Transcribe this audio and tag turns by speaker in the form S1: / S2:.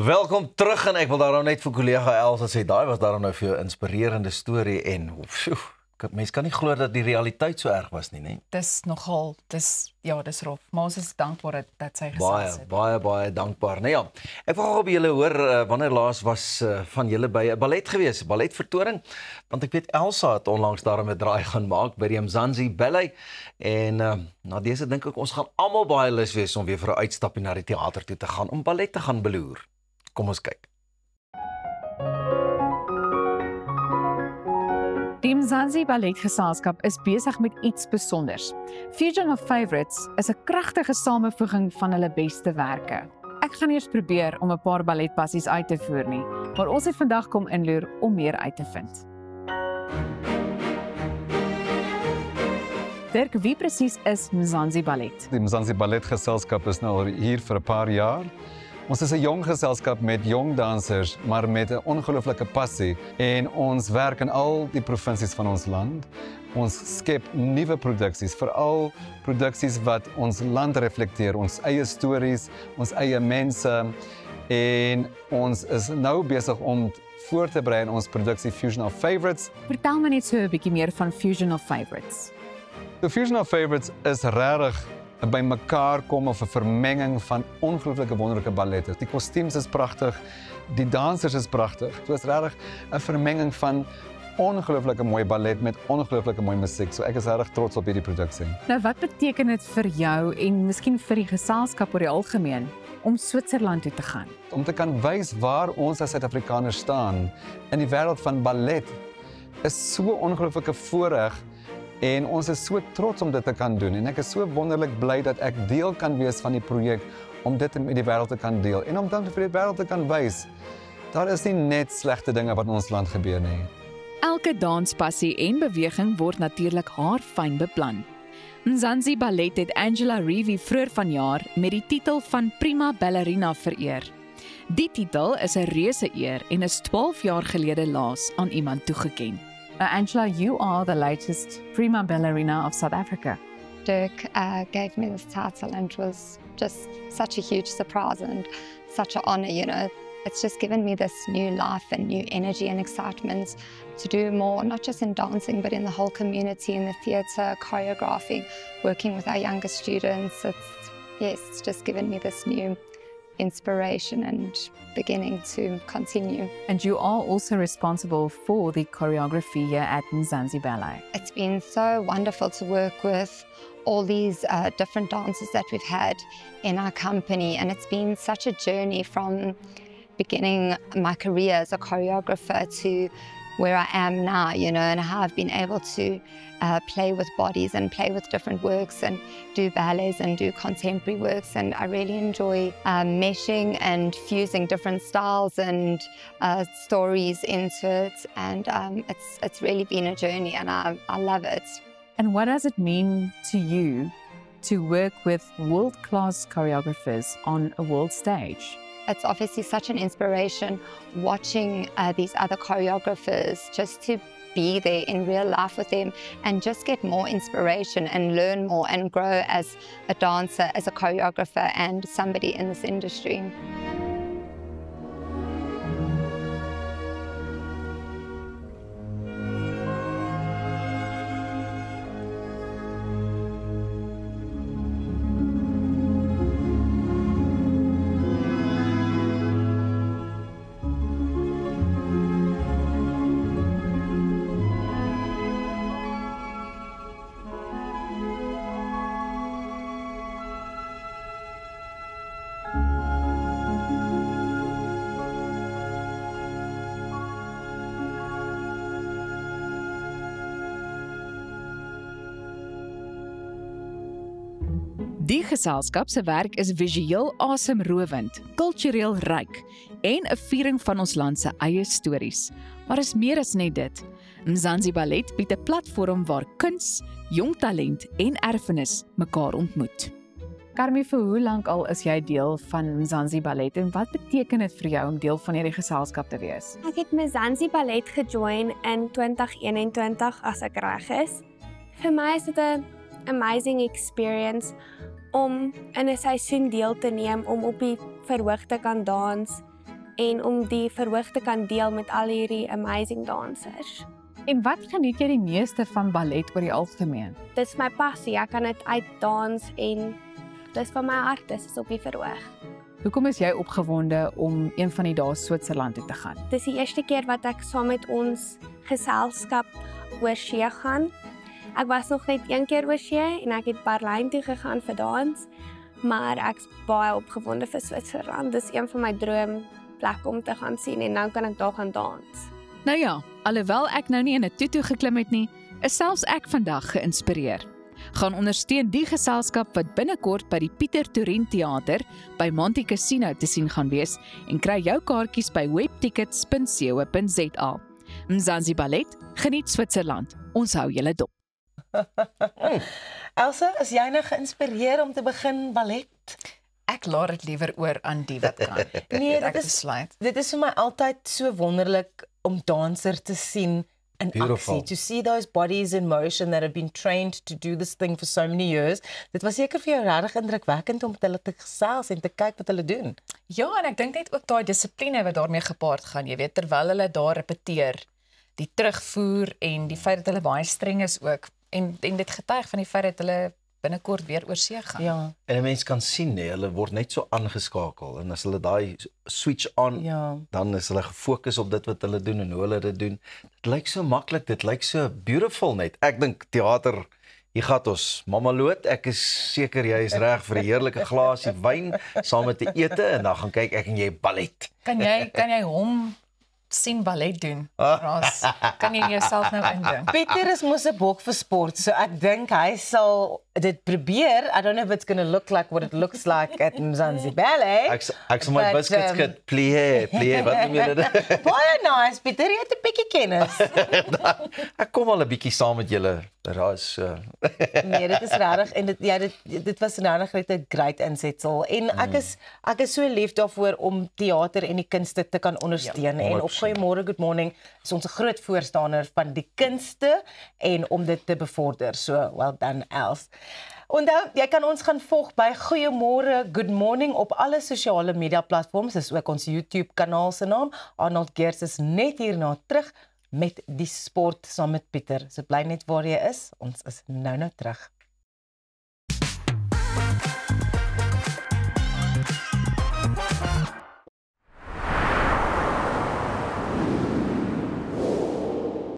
S1: Welkom terug en ek wil daarom net vir collega Elsa sê, daai was daarom nou vir jou inspirerende storie en mens kan nie glo dat die realiteit so erg was nie, né?
S2: Dis nogal, dis rof, maar ons is dankbaar dat sy gesels het.
S1: Baie dankbaar. Nou ja, ek wil gou op julle hoor wanneer laas was van julle by 'n ballet gewees, 'n balletvertoning, want ek weet Elsa het onlangs daarom 'n draai gaan maak by die Mzansi Ballet en na dese dink ek ons gaan almal baie lus wees om weer vir 'n uitstapie na die teater toe te gaan om ballet te gaan beloer. Kom ons kyk.
S2: Die Mzansi Balletgeselskap is besig met iets spesiaals. Fusion of Favourites is 'n kragtige samevoeging van hulle beste werke. Ek gaan eers probeer om 'n paar balletpassies uit te voer nie, maar ons het vandag kom inloer om meer uit te vind. Dirk, wie presies is Mzansi Ballet?
S3: Die Mzansi Balletgeselskap is nou al hier vir 'n paar jaar. Ons is 'n jong geselskap met jong dansers, maar met 'n ongelooflike passie en ons werk in al die provinsies van ons land. Ons skep nuwe produksies, veral produksies wat ons land reflekteer, ons eie stories, ons eie mense en ons is nou besig om voor te berei in ons produksie Fusion of Favourites.
S2: Vertel my net so 'n bietjie meer van Fusion of Favourites.
S3: The Fusion of Favourites is regtig by mekaar kom of 'n vermenging van ongelooflike wonderlike ballette. Die kostuums is pragtig, die dansers is pragtig. Dit was regtig 'n vermenging van ongelooflike mooi ballet met ongelooflike mooi musiek. So ek is regtig trots op hierdie produksie.
S2: Nou wat beteken dit vir jou en miskien vir die geselskap oor die algemeen om Switserland toe te gaan?
S3: Om te kan wys waar ons as Suid-Afrikaners staan in die wêreld van ballet is so ongelooflike voorreg. En ons is so trots om dit te kan doen en ek is so wonderlik bly dat ek deel kan wees van die projek om dit met die wêreld te kan deel en om dan vir die wêreld te kan wys. Daar is nie net slegte dinge wat in ons land gebeur nie.
S2: Elke danspassie en beweging word natuurlik haarfyn beplan. Mzansi Ballet het Angela Reevy vroeër vanjaar met die titel van Prima Ballerina vereer. Die titel is 'n reuse eer en is 12 jaar gelede laas aan iemand toegeken. Angela, you are the latest prima ballerina of South Africa.
S4: Dirk gave me this title and it was just such a huge surprise and such an honor, you know. It's just given me this new life and new energy and excitement to do more, not just in dancing, but in the whole community, in the theatre, choreographing, working with our younger students. It's just given me this new inspiration and beginning to continue.
S2: And you are also responsible for the choreography here at Mzansi Ballet.
S4: It's been so wonderful to work with all these different dancers that we've had in our company, and it's been such a journey from beginning my career as a choreographer to where I am now, you know, and how I've been able to play with bodies and play with different works and do ballets and do contemporary works. And I really enjoy meshing and fusing different styles and stories into it. And it's really been a journey and I love it.
S2: And what does it mean to you to work with world-class choreographers on a world stage?
S4: It's obviously such an inspiration watching these other choreographers, just to be there in real life with them and just get more inspiration and learn more and grow as a dancer, as a choreographer and somebody in this industry.
S2: Die geselskap se werk is visueel asemrowend, kultureel ryk en 'n viering van ons land se eie stories. Maar is meer as net dit. Mzansi Ballet bied 'n platform waar kuns, jong talent en erfenis mekaar ontmoet. Carmi, vir hoe lank al is jy deel van Mzansi Ballet en wat beteken dit vir jou om deel van hierdie geselskap te wees?
S5: Ek het Mzansi Ballet gejoin in 2021 as ek reg is. Vir my is dit 'n amazing experience om in 'n seisoen deel te neem, om op die verhoog te kan dans en om die verhoog te kan deel met al hierdie amazing dansers.
S2: En wat geniet jy die meeste van ballet oor die algemeen?
S5: Dis my passie, ek kan dit uitdans en dis van my hart, dis is op die verhoog.
S2: Hoekom is jy opgewonde om een van die dae Switserland toe te gaan?
S5: Dis die eerste keer wat ek saam met ons geselskap oor see gaan. Ek was nog net een keer oor see en ek het Berlyn toe gegaan vir dans, maar ek's baie opgewonde vir Switserland. Dis een van my droomplekke om te gaan sien en dan kan ek daar gaan dans.
S2: Nou ja, alhoewel ek nou nie in 'n tutu geklim het nie, is selfs ek vandag geïnspireer. Gaan ondersteun die geselskap wat binnekort by die Pieter Toerien Theater by Monte Casino te sien gaan wees en kry jou kaartjies by webtickets.co.za. Mzansi Ballet, geniet Switserland. Ons hou julle dop.
S6: Elsa, is jy nou geïnspireer om te begin ballet?
S7: Ek laat dit liewer oor aan die wat kan.
S6: Nee,
S7: Ek
S6: dit
S7: besluit.
S6: is vir my altyd so wonderlik om dansers te sien in
S1: Beautiful.
S6: aksie. To see those bodies in motion that have been trained to do this thing for so many years. Dit was seker vir jou regtig indrukwekkend om met hulle te gesels en te kyk wat hulle doen.
S7: Ja, en ek dink net ook daai dissipline wat daarmee gepaard gaan, jy weet, terwyl hulle daar repeteer, die terugvoer en die feit dat hulle baie streng is ook en dit getuig van die feit dat hulle binnekort weer oor see gaan.
S6: Ja,
S1: En 'n mens kan sien, nee, hulle word net so aangeskakel en as hulle daai switch on,
S6: ja.
S1: dan is hulle gefokus op dit wat hulle doen en hoe hulle dit doen. Dit lyk so maklik, dit lyk so beautiful net. Ek dink teater, hier gaan ons Mamaloot. Ek is seker jy is reg vir 'n heerlike glasie wyn saam met 'n ete en dan gaan kyk ek en jy ballet.
S7: Kan jy hom sien ballet doen? Ras, kan jy jouself nou indink?
S6: Pieter is mos 'n bok vir sport, so ek dink hy sal dit probeer. I don't know if it's going to look like what it looks like at Mzansi Ballet.
S1: Ek sal my
S6: But,
S1: biscuits skit, plie, wat noem jy dit?
S6: Baie nice, Pieter, jy het 'n bietjie kennis.
S1: Ek kom al 'n bietjie saam met julle. Daar is
S6: Nee, dit is regtig en dit was regtig net 'n great insetsel en ek is so lief daarvoor om teater en die kunste te kan ondersteun en op
S1: 100%.
S6: Goeiemôre, Good Morning is ons 'n groot voorstander van die kunste en om dit te bevorder. So, well done, Els. Onthou, jy kan ons gaan volg by Goeiemôre, Good Morning op alle sosiale media platforms. Dis ook ons YouTube kanaal se naam. Arnold Geers is net hierna terug met die sport saam met Pieter. So bly net waar jy is. Ons is nou terug.